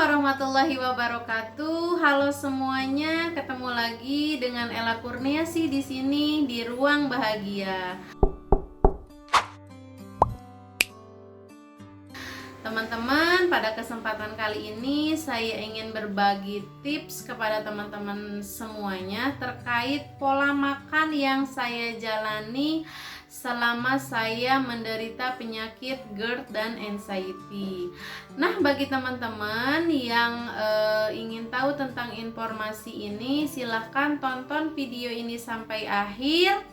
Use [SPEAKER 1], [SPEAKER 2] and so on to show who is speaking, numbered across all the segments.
[SPEAKER 1] warahmatullahi wabarakatuh. Halo semuanya, ketemu lagi dengan Ella Kurniasi di sini di Ruang Bahagia. Teman-teman, pada kesempatan kali ini saya ingin berbagi tips kepada teman-teman semuanya terkait pola makan yang saya jalani selama saya menderita penyakit GERD dan anxiety. Nah, bagi teman-teman yang ingin tahu tentang informasi ini, silahkan tonton video ini sampai akhir.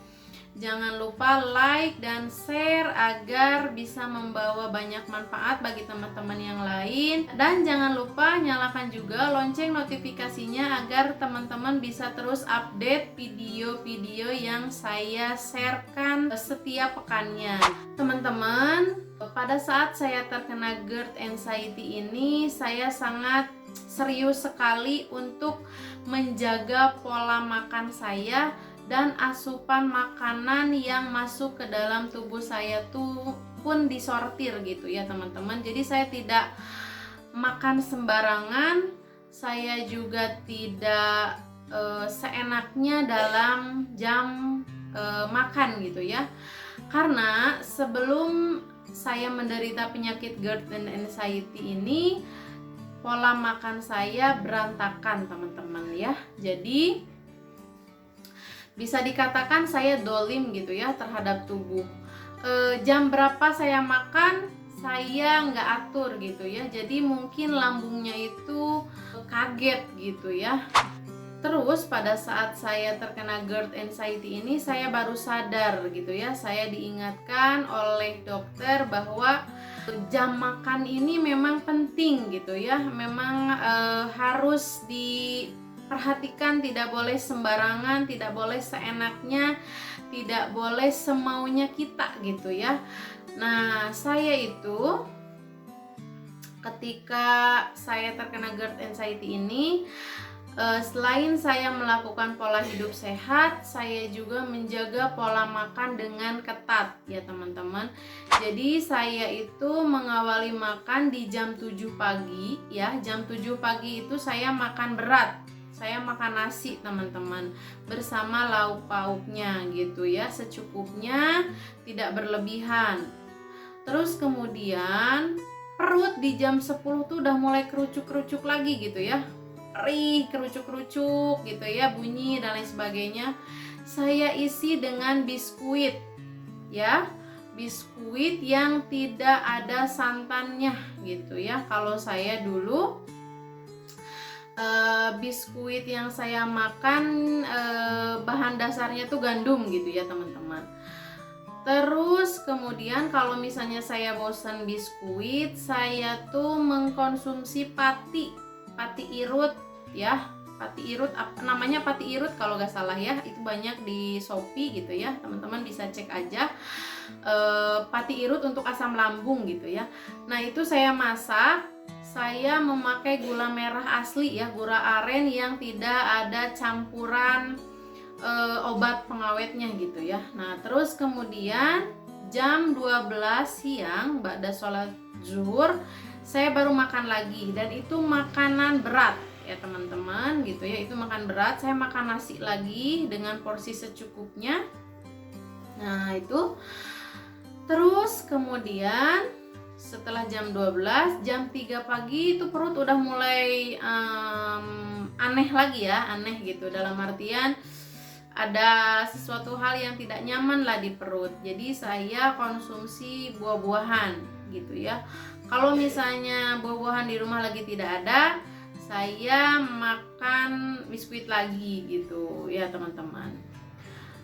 [SPEAKER 1] Jangan lupa like dan share agar bisa membawa banyak manfaat bagi teman-teman yang lain. Dan jangan lupa nyalakan juga lonceng notifikasinya agar teman-teman bisa terus update video-video yang saya sharekan setiap pekannya. Teman-teman, pada saat saya terkena GERD anxiety ini, saya sangat serius sekali untuk menjaga pola makan saya dan asupan makanan yang masuk ke dalam tubuh saya tuh pun disortir gitu ya teman-teman. Jadi saya tidak makan sembarangan, saya juga tidak seenaknya dalam jam makan gitu ya. Karena sebelum saya menderita penyakit GERD dan anxiety ini, pola makan saya berantakan teman-teman ya. Jadi bisa dikatakan saya dolim gitu ya terhadap tubuh. Jam berapa saya makan saya nggak atur gitu ya. Jadi mungkin lambungnya itu kaget gitu ya. Terus pada saat saya terkena GERD anxiety ini saya baru sadar gitu ya. Saya diingatkan oleh dokter bahwa jam makan ini memang penting gitu ya. Memang harus diperhatikan, tidak boleh sembarangan, tidak boleh seenaknya, tidak boleh semaunya kita gitu ya. Nah, saya itu ketika saya terkena GERD anxiety ini, selain saya melakukan pola hidup sehat, saya juga menjaga pola makan dengan ketat ya teman-teman. Jadi saya itu mengawali makan di jam 7 pagi ya. Jam 7 pagi itu saya makan berat. Saya makan nasi teman-teman bersama lauk pauknya gitu ya, secukupnya, tidak berlebihan. Terus kemudian perut di jam 10 tuh udah mulai kerucuk-kerucuk lagi gitu ya, perih, kerucuk-kerucuk gitu ya, bunyi dan lain sebagainya. Saya isi dengan biskuit ya, biskuit yang tidak ada santannya gitu ya. Kalau saya dulu biskuit yang saya makan bahan dasarnya tuh gandum gitu ya teman-teman. Terus kemudian kalau misalnya saya bosan biskuit, saya tuh mengkonsumsi pati irut ya. Pati irut, namanya pati irut kalau gak salah ya, itu banyak di Shopee gitu ya, teman-teman bisa cek aja. Pati irut untuk asam lambung gitu ya. Nah, itu saya masak. Saya memakai gula merah asli ya, gula aren yang tidak ada campuran obat pengawetnya gitu ya. Nah, terus kemudian jam 12 siang ba'da sholat zuhur saya baru makan lagi, dan itu makanan berat ya teman-teman gitu ya, itu makan berat. Saya makan nasi lagi dengan porsi secukupnya. Nah, itu terus kemudian setelah jam 12, jam 3 pagi itu perut udah mulai aneh lagi ya, aneh gitu, dalam artian ada sesuatu hal yang tidak nyaman lah di perut. Jadi saya konsumsi buah-buahan gitu ya. Kalau misalnya buah-buahan di rumah lagi tidak ada, saya makan biskuit lagi gitu ya teman-teman.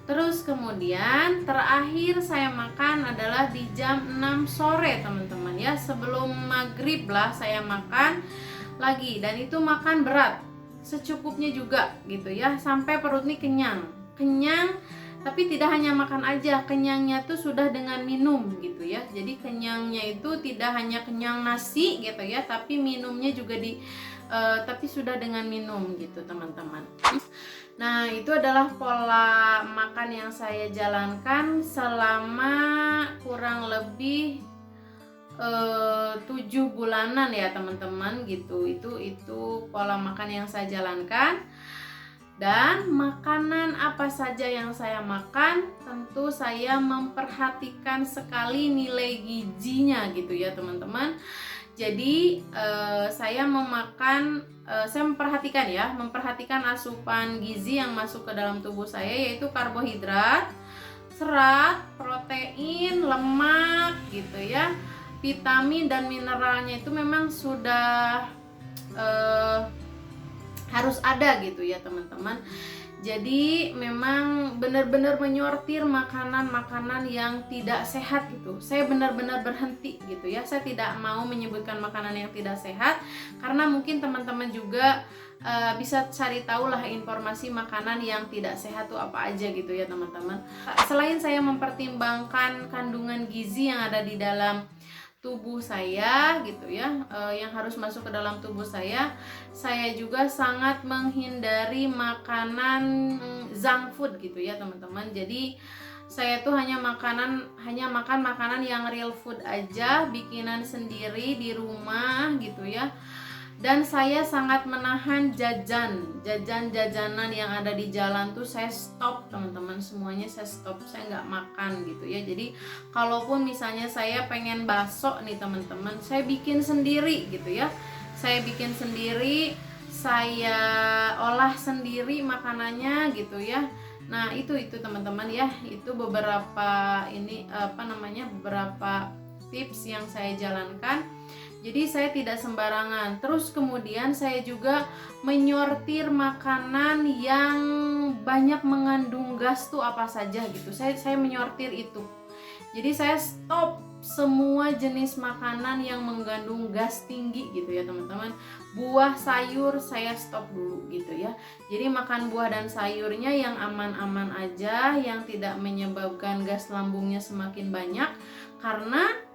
[SPEAKER 1] Terus kemudian terakhir saya makan adalah di jam 6 sore teman-teman ya. Sebelum maghrib lah saya makan lagi, dan itu makan berat secukupnya juga gitu ya, sampai perut ini kenyang, tapi tidak hanya makan aja, kenyangnya tuh sudah dengan minum gitu ya. Jadi kenyangnya itu tidak hanya kenyang nasi gitu ya, tapi minumnya juga tapi sudah dengan minum gitu teman-teman. Nah, itu adalah pola makan yang saya jalankan selama kurang lebih 7 bulanan ya teman-teman gitu. Itu pola makan yang saya jalankan. Dan makanan apa saja yang saya makan, tentu saya memperhatikan sekali nilai gizinya gitu ya teman-teman. Jadi saya memperhatikan asupan gizi yang masuk ke dalam tubuh saya, yaitu karbohidrat, serat, protein, lemak gitu ya. Vitamin dan mineralnya itu memang sudah harus ada gitu ya teman-teman. Jadi memang benar-benar menyortir makanan-makanan yang tidak sehat gitu. Saya benar-benar berhenti gitu ya. Saya tidak mau menyebutkan makanan yang tidak sehat karena mungkin teman-teman juga bisa cari tahu lah informasi makanan yang tidak sehat tuh apa aja gitu ya teman-teman. Selain saya mempertimbangkan kandungan gizi yang ada di dalam tubuh saya gitu ya, yang harus masuk ke dalam tubuh saya juga sangat menghindari makanan junk food gitu ya teman-teman. Jadi saya tuh hanya makan makanan yang real food aja, bikinan sendiri di rumah gitu ya. Dan saya sangat menahan jajanan yang ada di jalan tuh saya stop teman-teman, semuanya saya stop, saya nggak makan gitu ya. Jadi kalaupun misalnya saya pengen bakso nih teman-teman, saya bikin sendiri gitu ya, saya bikin sendiri, saya olah sendiri makanannya gitu ya. Nah itu teman-teman ya, itu beberapa beberapa tips yang saya jalankan. Jadi saya tidak sembarangan. Terus kemudian saya juga menyortir makanan yang banyak mengandung gas tuh apa saja gitu. Saya menyortir itu. Jadi saya stop semua jenis makanan yang mengandung gas tinggi gitu ya teman-teman. Buah, sayur saya stop dulu gitu ya. Jadi makan buah dan sayurnya yang aman-aman aja, yang tidak menyebabkan gas lambungnya semakin banyak. Karena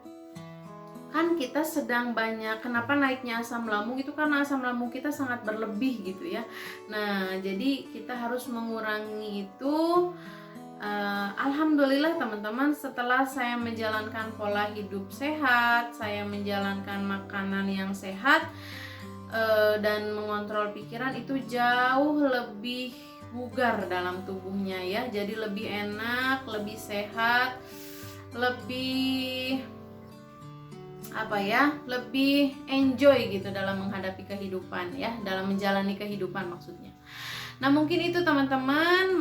[SPEAKER 1] kan kita sedang banyak, kenapa naiknya asam lambung itu karena asam lambung kita sangat berlebih gitu ya. Nah jadi kita harus mengurangi itu. Alhamdulillah teman-teman, setelah saya menjalankan pola hidup sehat, saya menjalankan makanan yang sehat, dan mengontrol pikiran, itu jauh lebih bugar dalam tubuhnya ya. Jadi lebih enak, lebih sehat, lebih lebih enjoy gitu dalam menghadapi kehidupan ya, dalam menjalani kehidupan maksudnya. Nah mungkin itu teman-teman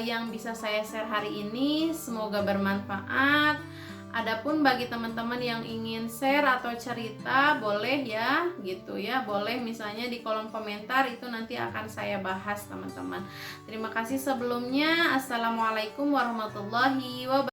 [SPEAKER 1] yang bisa saya share hari ini, semoga bermanfaat. Adapun bagi teman-teman yang ingin share atau cerita, boleh ya gitu ya, boleh misalnya di kolom komentar, itu nanti akan saya bahas teman-teman. Terima kasih sebelumnya. Assalamualaikum warahmatullahi wabarakatuh.